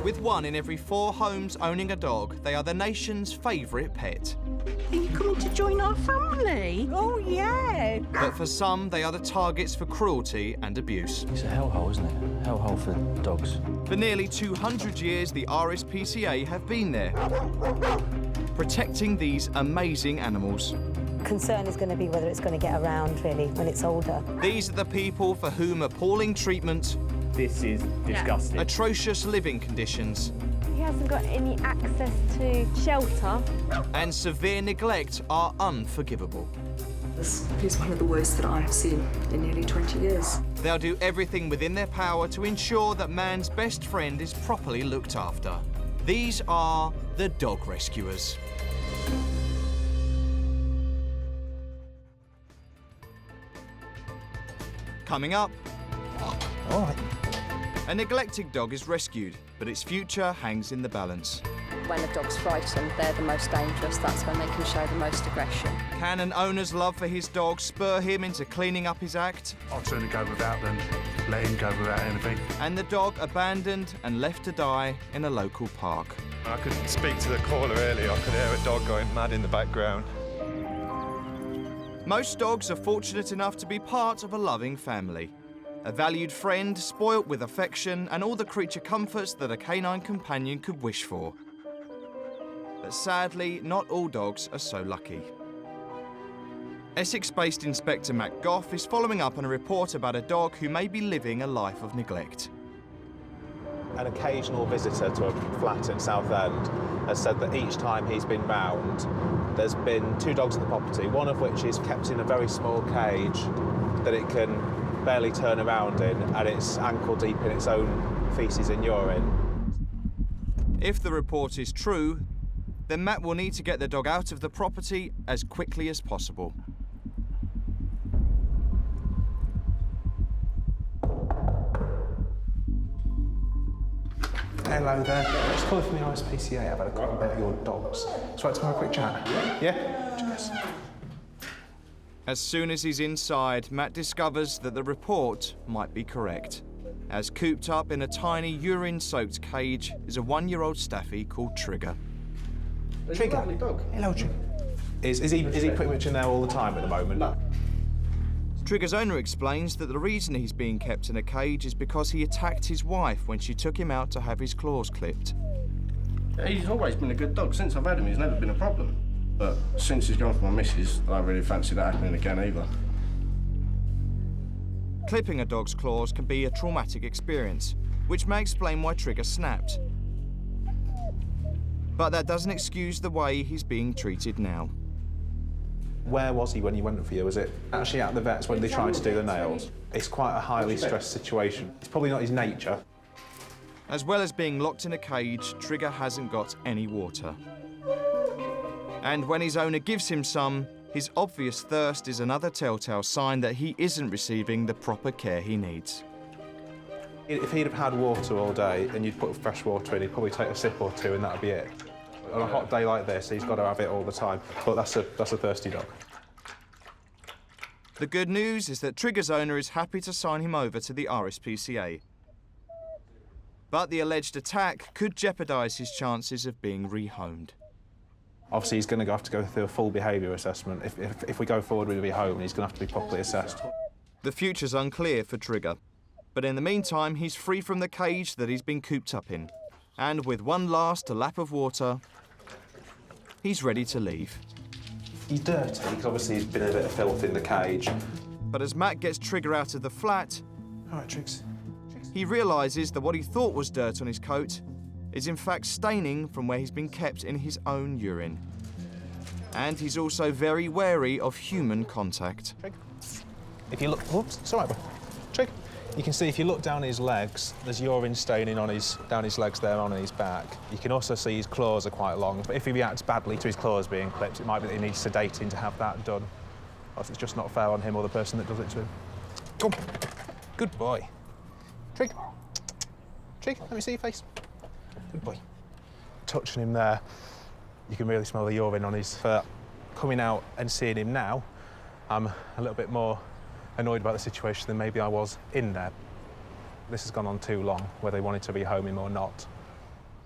With 1 in every 4 homes owning a dog, they are the nation's favourite pet. Are you coming to join our family? Oh, yeah. But for some, they are the targets for cruelty and abuse. It's a hellhole, isn't it? Hellhole for dogs. For nearly 200 years, the RSPCA have been there, protecting these amazing animals. Concern is going to be whether it's going to get around, really, when it's older. These are the people for whom appalling treatment... This is disgusting. Atrocious living conditions... He hasn't got any access to shelter. And severe neglect are unforgivable. This is one of the worst that I've seen in nearly 20 years. They'll do everything within their power to ensure that man's best friend is properly looked after. These are the dog rescuers. Coming up... All right. A neglected dog is rescued, but its future hangs in the balance. When a dog's frightened, they're the most dangerous. That's when they can show the most aggression. Can an owner's love for his dog spur him into cleaning up his act? I'd sooner go without than let him go without anything. And the dog abandoned and left to die in a local park. I could speak to the caller earlier. I could hear a dog going mad in the background. Most dogs are fortunate enough to be part of a loving family. A valued friend, spoilt with affection and all the creature comforts that a canine companion could wish for. But sadly, not all dogs are so lucky. Essex-based Inspector Matt Gough is following up on a report about a dog who may be living a life of neglect. An occasional visitor to a flat in Southend has said that each time he's been round, there's been 2 dogs in the property, one of which is kept in a very small cage that it can barely turn around in, and it's ankle deep in its own faeces and urine. If the report is true, then Matt will need to get the dog out of the property as quickly as possible. Hello there. Just calling from the RSPCA. I've had a call about your dogs. So let's have a quick chat. Yeah? Cheers. As soon as he's inside, Matt discovers that the report might be correct. As cooped up in a tiny urine-soaked cage is a 1-year-old staffy called Trigger. Trigger. Lovely dog. Hello, Trigger. Is he pretty much in there all the time at the moment? No. Trigger's owner explains that the reason he's being kept in a cage is because he attacked his wife when she took him out to have his claws clipped. He's always been a good dog. Since I've had him, he's never been a problem. But since he's gone for my missus, I don't really fancy that happening again either. Clipping a dog's claws can be a traumatic experience, which may explain why Trigger snapped. But that doesn't excuse the way he's being treated now. Where was he when he went for you? Was it actually at the vet's when they tried to do the nails? It's quite a highly stressed situation. It's probably not his nature. As well as being locked in a cage, Trigger hasn't got any water. And when his owner gives him some, his obvious thirst is another telltale sign that he isn't receiving the proper care he needs. If he'd have had water all day and you'd put fresh water in, he'd probably take a sip or 2 and that'd be it. On a hot day like this, he's got to have it all the time. But that's a thirsty dog. The good news is that Trigger's owner is happy to sign him over to the RSPCA. But the alleged attack could jeopardise his chances of being rehomed. Obviously, he's going to have to go through a full behaviour assessment. If we go forward with a rehome, he's going to have to be properly assessed. The future's unclear for Trigger. But in the meantime, he's free from the cage that he's been cooped up in. And with one last lap of water, he's ready to leave. He's dirty, because obviously he's been a bit of filth in the cage. But as Matt gets Trigger out of the flat, all right, Triggs. He realises that what he thought was dirt on his coat is in fact staining from where he's been kept in his own urine. And he's also very wary of human contact. Trig. If you look, whoops, it's all right, bro. Trig. You can see if you look down his legs, there's urine staining on down his legs there, on his back. You can also see his claws are quite long. But if he reacts badly to his claws being clipped, it might be that he needs sedating to have that done. Or it's just not fair on him or the person that does it to him. Come on. Good boy. Trig. Trig, let me see your face. Good boy. Touching him there, you can really smell the urine on his fur. Coming out and seeing him now, I'm a little bit more annoyed about the situation than maybe I was in there. this has gone on too long, whether he wanted to rehome him or not.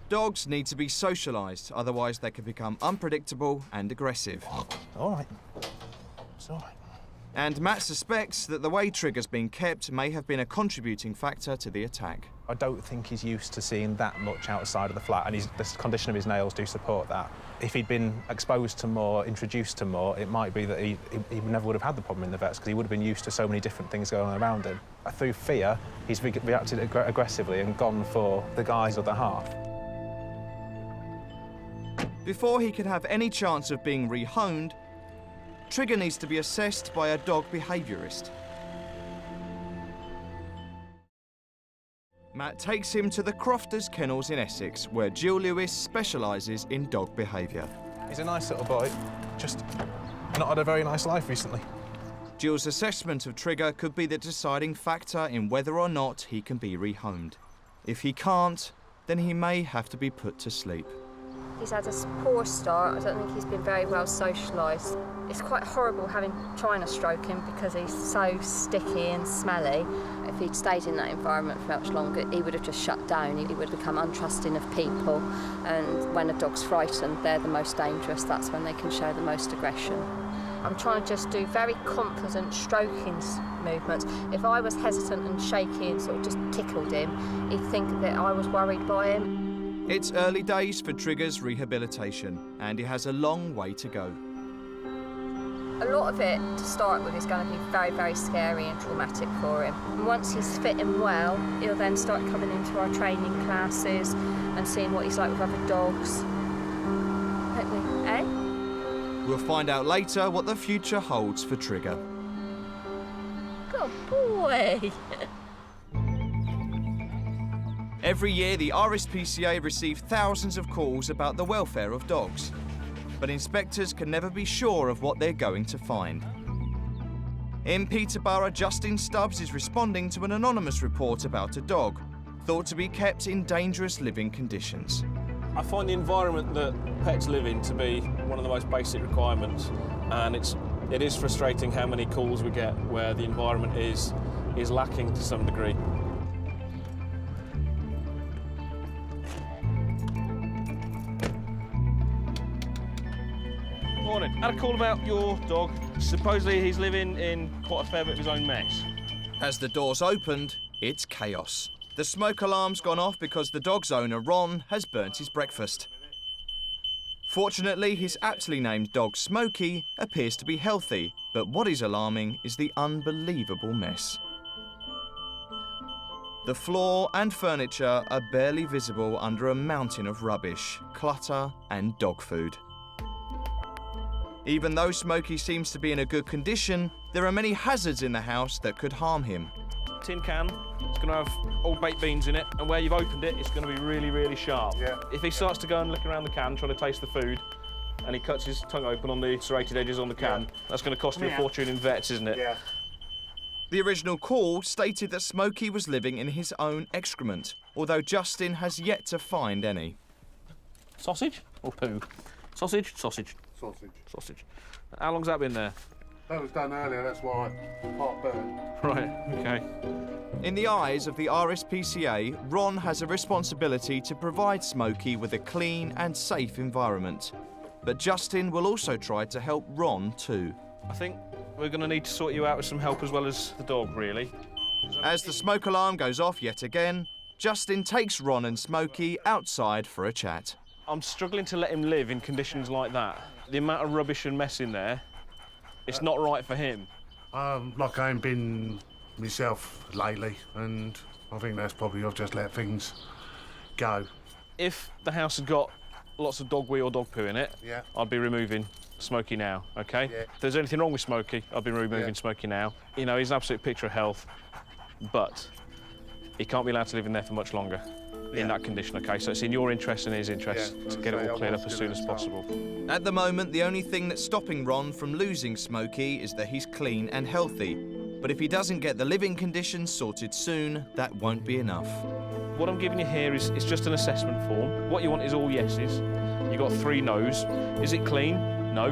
Dogs need to be socialised, otherwise they can become unpredictable and aggressive. All right. It's all right. And Matt suspects that the way Trigger's been kept may have been a contributing factor to the attack. I don't think he's used to seeing that much outside of the flat, and the condition of his nails do support that. If he'd been exposed to more, introduced to more, it might be that he never would have had the problem in the vets, because he would have been used to so many different things going on around him. Through fear, he's reacted aggressively and gone for the guy's other half. Before he can have any chance of being rehomed, Trigger needs to be assessed by a dog behaviourist. Matt takes him to the Crofters Kennels in Essex, where Jill Lewis specialises in dog behaviour. He's a nice little boy, just not had a very nice life recently. Jill's assessment of Trigger could be the deciding factor in whether or not he can be rehomed. If he can't, then he may have to be put to sleep. He's had a poor start. I don't think he's been very well socialised. It's quite horrible trying to stroke him because he's so sticky and smelly. If he'd stayed in that environment for much longer, he would have just shut down. He would become untrusting of people. And when a dog's frightened, they're the most dangerous. That's when they can show the most aggression. I'm trying to just do very confident stroking movements. If I was hesitant and shaky and sort of just tickled him, he'd think that I was worried by him. It's early days for Trigger's rehabilitation, and he has a long way to go. A lot of it, to start with, is going to be very, very scary and traumatic for him. And once he's fit and well, he'll then start coming into our training classes and seeing what he's like with other dogs. Hopefully, eh? We'll find out later what the future holds for Trigger. Good boy! Every year, the RSPCA receive thousands of calls about the welfare of dogs. But inspectors can never be sure of what they're going to find. In Peterborough, Justin Stubbs is responding to an anonymous report about a dog, thought to be kept in dangerous living conditions. I find the environment that pets live in to be one of the most basic requirements, and it is frustrating how many calls we get where the environment is lacking to some degree. Morning. Had a call about your dog. Supposedly he's living in quite a fair bit of his own mess. As the doors opened, it's chaos. The smoke alarm's gone off because the dog's owner, Ron, has burnt his breakfast. Fortunately, his aptly named dog, Smokey, appears to be healthy, but what is alarming is the unbelievable mess. The floor and furniture are barely visible under a mountain of rubbish, clutter and dog food. Even though Smokey seems to be in a good condition, there are many hazards in the house that could harm him. Tin can, it's going to have old baked beans in it, and where you've opened it, it's going to be really, really sharp. Yeah. If he starts to go and look around the can, trying to taste the food, and he cuts his tongue open on the serrated edges on the can, that's going to cost him a fortune in vets, isn't it? Yeah. The original call stated that Smokey was living in his own excrement, although Justin has yet to find any. Sausage or poo? Sausage? Sausage. Sausage. Sausage. How long's that been there? That was done earlier, that's why part burned. Right, OK. In the eyes of the RSPCA, Ron has a responsibility to provide Smokey with a clean and safe environment. But Justin will also try to help Ron too. I think we're going to need to sort you out with some help as well as the dog, really. As the smoke alarm goes off yet again, Justin takes Ron and Smokey outside for a chat. I'm struggling to let him live in conditions like that. The amount of rubbish and mess in there, it's not right for him. Like I ain't been myself lately, and I think that's probably I've just let things go. If the house has got lots of dog wee or dog poo in it, yeah, I'd be removing Smokey now, OK? Yeah. If there's anything wrong with Smokey, I'd be removing Smokey now. You know, he's an absolute picture of health, but he can't be allowed to live in there for much longer in that condition, OK? So it's in your interest and his interest to get it all cleared up as soon as possible. At the moment, the only thing that's stopping Ron from losing Smokey is that he's clean and healthy. But if he doesn't get the living conditions sorted soon, that won't be enough. What I'm giving you here is just an assessment form. What you want is all yeses. You've got 3 no's. Is it clean? No.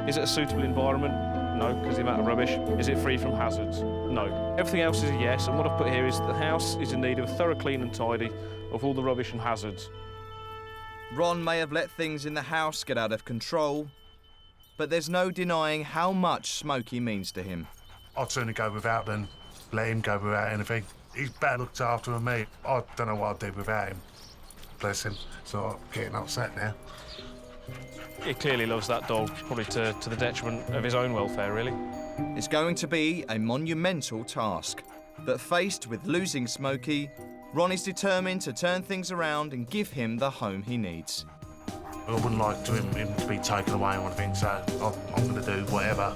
Is it a suitable environment? No, because the amount of rubbish. Is it free from hazards? No. Everything else is a yes, and what I've put here is the house is in need of a thorough clean and tidy of all the rubbish and hazards. Ron may have let things in the house get out of control, but there's no denying how much Smokey means to him. I'd sooner go without than let him go without anything. He's better looked after than me. I don't know what I'd do without him. Bless him. So I'm getting upset now. He clearly loves that dog, probably to the detriment of his own welfare, really. It's going to be a monumental task, but faced with losing Smokey, Ron is determined to turn things around and give him the home he needs. I wouldn't like him to be taken away or anything, so I'm going to do whatever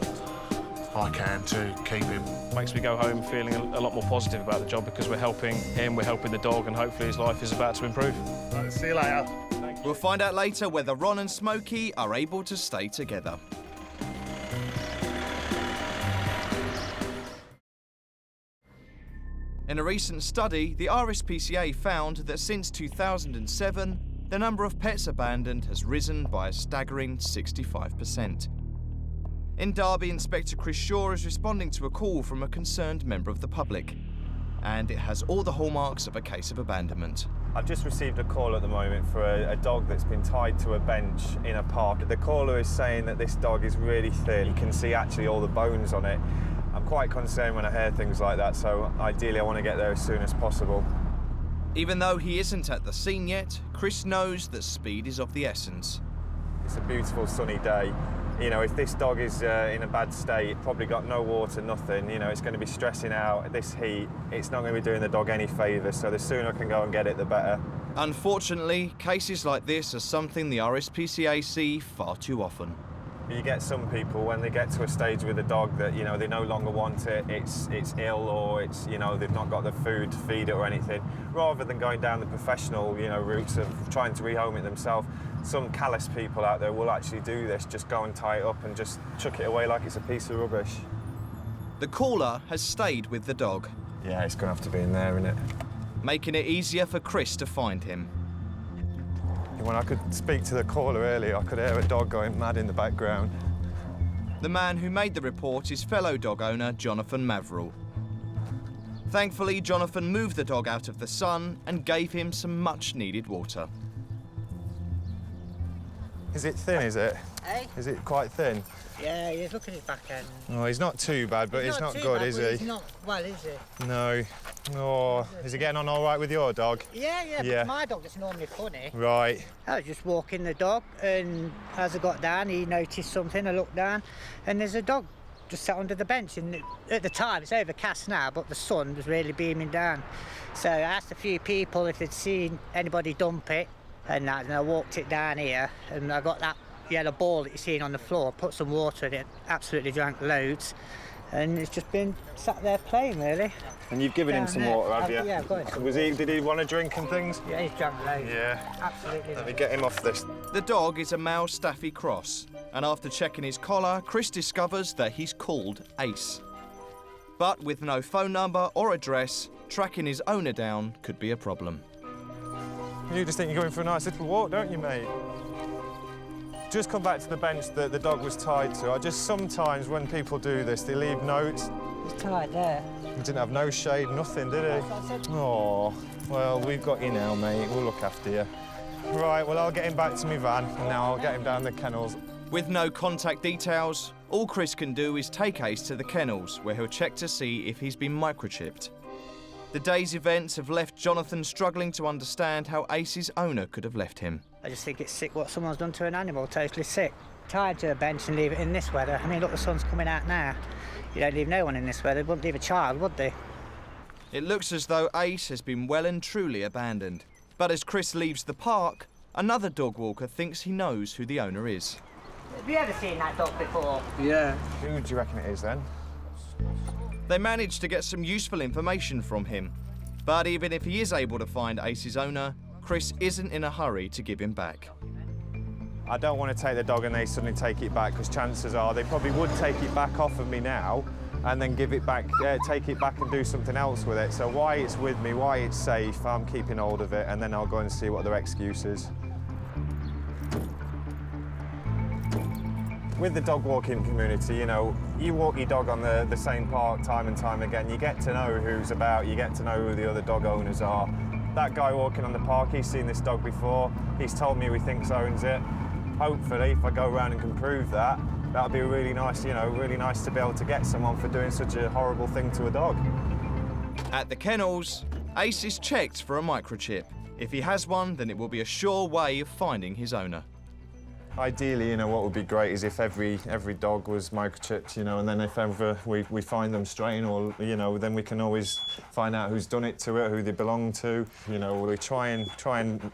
I can to keep him. Makes me go home feeling a lot more positive about the job because we're helping him, we're helping the dog, and hopefully his life is about to improve. Right, see you later. We'll find out later whether Ron and Smokey are able to stay together. In a recent study, the RSPCA found that since 2007, the number of pets abandoned has risen by a staggering 65%. In Derby, Inspector Chris Shaw is responding to a call from a concerned member of the public, and it has all the hallmarks of a case of abandonment. I've just received a call at the moment for a dog that's been tied to a bench in a park. The caller is saying that this dog is really thin. You can see actually all the bones on it. I'm quite concerned when I hear things like that, so ideally I want to get there as soon as possible. Even though he isn't at the scene yet, Chris knows that speed is of the essence. It's a beautiful sunny day. You know, if this dog is in a bad state, probably got no water, nothing, you know, it's going to be stressing out. This heat, it's not going to be doing the dog any favours, so the sooner I can go and get it, the better. Unfortunately, cases like this are something the RSPCA see far too often. You get some people when they get to a stage with a dog that, you know, they no longer want it, it's ill, or it's, you know, they've not got the food to feed it or anything. Rather than going down the professional, you know, routes of trying to rehome it themselves, some callous people out there will actually do this, just go and tie it up and just chuck it away like it's a piece of rubbish. The caller has stayed with the dog. Yeah, it's going to have to be in there, isn't it? Making it easier for Chris to find him. When I could speak to the caller earlier, I could hear a dog going mad in the background. The man who made the report is fellow dog owner Jonathan Maverill. Thankfully, Jonathan moved the dog out of the sun and gave him some much-needed water. Is it thin, is it? Hey? Is it quite thin? Yeah, he's looking at his back end. Oh, he's not too bad, but he's not good, is he? He's not well, is he? No. Oh, is he getting on all right with your dog? Yeah, but my dog is normally funny. Right. I was just walking the dog, and as I got down, he noticed something. I looked down, and there's a dog just sat under the bench. And at the time, it's overcast now, but the sun was really beaming down. So I asked a few people if they'd seen anybody dump it, and I walked it down here, and I got that yellow ball that you're seeing on the floor, put some water in it, absolutely drank loads, and it's just been sat there playing, really. And you've given him some water, have you? Yeah, I've got him. Did he want a drink and things? Yeah, he's drank loads. Yeah. Absolutely. Let me get him off this. The dog is a male Staffy Cross, and after checking his collar, Chris discovers that he's called Ace. But with no phone number or address, tracking his owner down could be a problem. You just think you're going for a nice little walk, don't you, mate? Just come back to the bench that the dog was tied to. Sometimes when people do this, they leave notes. He's tied there. He didn't have no shade, nothing, did he? Oh, well, we've got you now, mate. We'll look after you. Right, well, I'll get him back to my van, and now I'll get him down the kennels. With no contact details, all Chris can do is take Ace to the kennels, where he'll check to see if he's been microchipped. The day's events have left Jonathan struggling to understand how Ace's owner could have left him. I just think it's sick what someone's done to an animal, totally sick. Tied to a bench and leave it in this weather. I mean, look, the sun's coming out now. You don't leave no one in this weather. They wouldn't leave a child, would they? It looks as though Ace has been well and truly abandoned. But as Chris leaves the park, another dog walker thinks he knows who the owner is. Have you ever seen that dog before? Yeah. Who do you reckon it is, then? They managed to get some useful information from him. But even if he is able to find Ace's owner, Chris isn't in a hurry to give him back. I don't want to take the dog and they suddenly take it back, because chances are they probably would take it back off of me now and then give it back, take it back and do something else with it. So why it's with me, why it's safe, I'm keeping hold of it, and then I'll go and see what their excuse is. With the dog walking community, you know, you walk your dog on the same park time and time again, you get to know who's about, you get to know who the other dog owners are. That guy walking on the park, he's seen this dog before, he's told me who he thinks owns it. Hopefully, if I go around and can prove that, that'll be really nice, you know, really nice to be able to get someone for doing such a horrible thing to a dog. At the kennels, Ace is checked for a microchip. If he has one, then it will be a sure way of finding his owner. Ideally, you know, what would be great is if every dog was microchipped, you know, and then if ever we find them straying, or, you know, then we can always find out who's done it to it, who they belong to. You know, we try and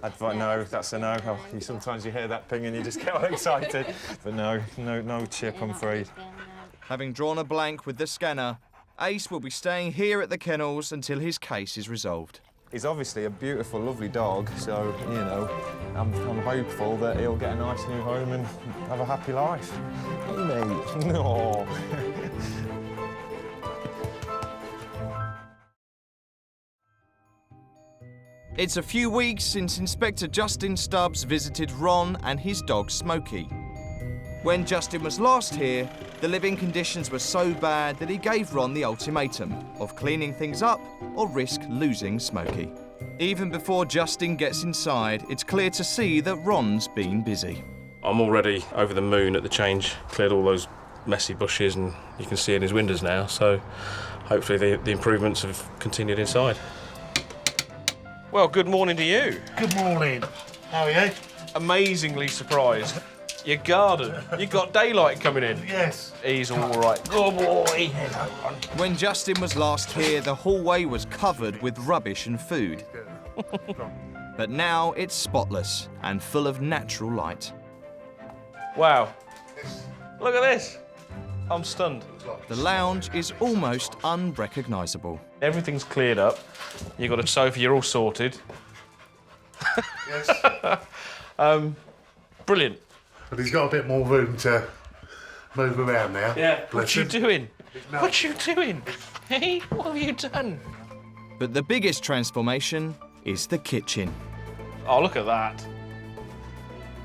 advise. No, that's a no. Oh, sometimes you hear that ping and you just get all excited. But no chip, I'm afraid. Having drawn a blank with the scanner, Ace will be staying here at the kennels until his case is resolved. He's obviously a beautiful, lovely dog, so, you know, I'm hopeful that he'll get a nice new home and have a happy life. Hey, mate. No. It's a few weeks since Inspector Justin Stubbs visited Ron and his dog Smokey. When Justin was last here, the living conditions were so bad that he gave Ron the ultimatum of cleaning things up or risk losing Smokey. Even before Justin gets inside, it's clear to see that Ron's been busy. I'm already over the moon at the change, cleared all those messy bushes, and you can see in his windows now, so hopefully the improvements have continued inside. Well, good morning to you. Good morning. How are you? Amazingly surprised. Your garden, you got daylight coming in. Yes. He's all right. Good boy. When Justin was last here, the hallway was covered with rubbish and food. But now it's spotless and full of natural light. Wow. Look at this. I'm stunned. The lounge is almost unrecognisable. Everything's cleared up. You've got a sofa, you're all sorted. Yes. Brilliant. But he's got a bit more room to move around now. Yeah. Bless What you him. doing? No. What you doing? Hey, what have you done? But the biggest transformation is the kitchen. Oh, look at that.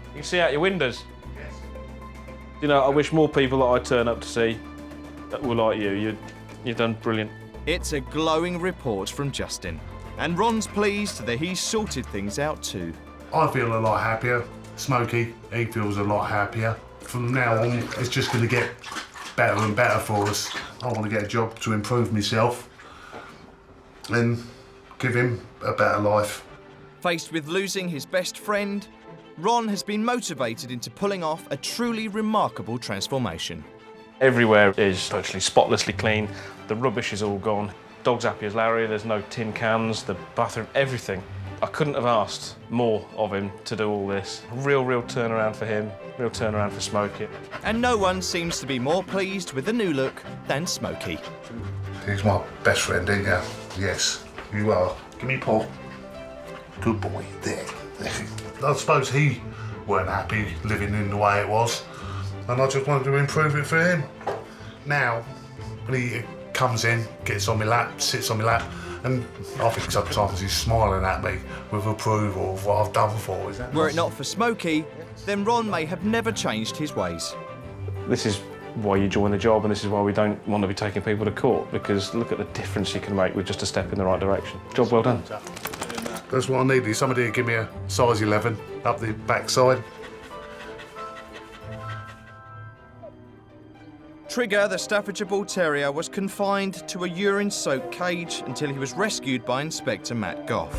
You can see out your windows. Yes. You know, I wish more people that I turn up to see that were like you. You've done brilliant. It's a glowing report from Justin. And Ron's pleased that he's sorted things out too. I feel a lot happier. Smokey, he feels a lot happier. From now on, it's just going to get better and better for us. I want to get a job to improve myself and give him a better life. Faced with losing his best friend, Ron has been motivated into pulling off a truly remarkable transformation. Everywhere is virtually spotlessly clean. The rubbish is all gone. Dog's happy as Larry. There's no tin cans, the bathroom, everything. I couldn't have asked more of him to do all this. Real turnaround for him, real turnaround for Smokey. And no one seems to be more pleased with the new look than Smokey. He's my best friend, ain't you? Yes, you are. Give me a paw. Good boy. There. I suppose he weren't happy living in the way it was, and I just wanted to improve it for him. Now, when he comes in, gets on my lap, sits on my lap, and I think sometimes he's smiling at me with approval of what I've done for him. Were it not for Smokey, then Ron may have never changed his ways. This is why you join the job, and this is why we don't want to be taking people to court, because look at the difference you can make with just a step in the right direction. Job well done. That's what I needed. Somebody to give me a size 11 up the backside. Trigger, the Staffordshire Bull Terrier, was confined to a urine-soaked cage until he was rescued by Inspector Matt Gough.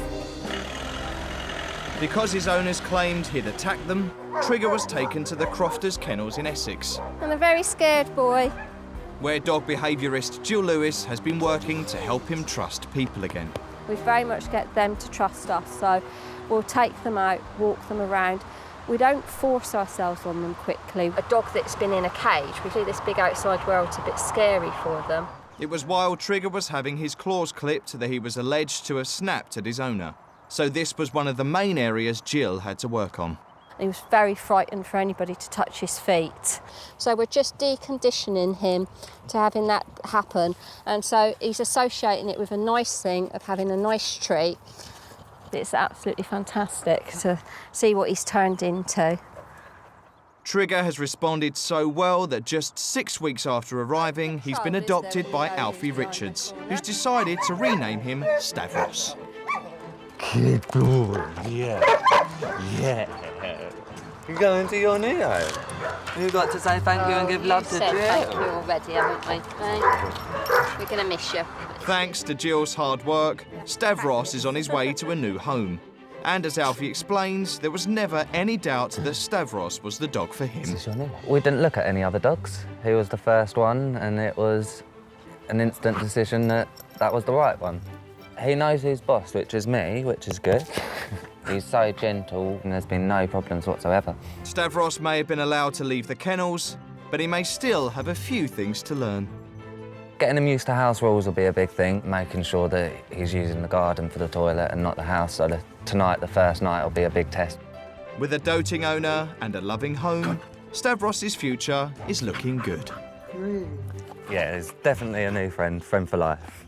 Because his owners claimed he'd attacked them, Trigger was taken to the Crofters Kennels in Essex, And a very scared boy. where dog behaviourist Jill Lewis has been working to help him trust people again. We very much get them to trust us, so we'll take them out, walk them around. We don't force ourselves on them quickly. A dog that's been in a cage, we do this big outside world's a bit scary for them. It was while Trigger was having his claws clipped that he was alleged to have snapped at his owner. So this was one of the main areas Jill had to work on. He was very frightened for anybody to touch his feet. So we're just deconditioning him to having that happen. And so he's associating it with a nice thing of having a nice treat. It's absolutely fantastic to see what he's turned into. Trigger has responded so well that just 6 weeks after arriving, he's been adopted by Alfie Richards, who's decided to rename him Stavros. Good boy, yeah. You're going to your new home. You've got to say thank you and give love to Jill. Thank you already, haven't we? We're going to miss you. Thanks to Jill's hard work, Stavros is on his way to a new home. And as Alfie explains, there was never any doubt that Stavros was the dog for him. We didn't look at any other dogs. He was the first one, and it was an instant decision that that was the right one. He knows who's boss, which is me, which is good. He's so gentle, and there's been no problems whatsoever. Stavros may have been allowed to leave the kennels, but he may still have a few things to learn. Getting him used to house rules will be a big thing, making sure that he's using the garden for the toilet and not the house, so tonight, the first night, will be a big test. With a doting owner and a loving home, Stavros' future is looking good. Yeah, it's definitely a new friend for life.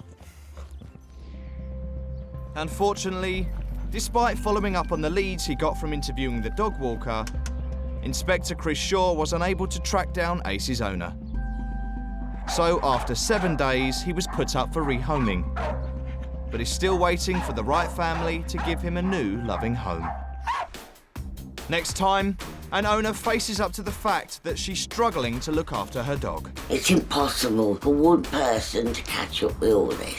Unfortunately, despite following up on the leads he got from interviewing the dog walker, Inspector Chris Shaw was unable to track down Ace's owner. So after 7 days, he was put up for rehoming, but is still waiting for the right family to give him a new loving home. Next time, an owner faces up to the fact that she's struggling to look after her dog. It's impossible for one person to catch up with all this.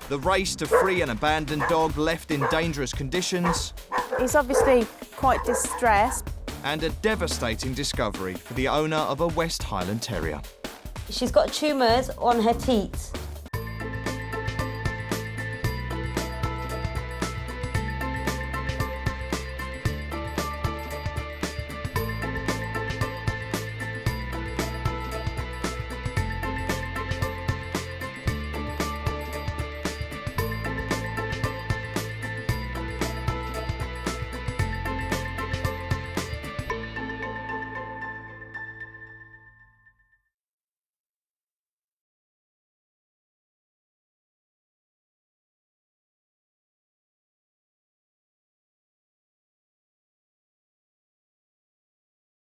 The race to free an abandoned dog left in dangerous conditions. He's obviously quite distressed. And a devastating discovery for the owner of a West Highland Terrier. She's got tumours on her teats.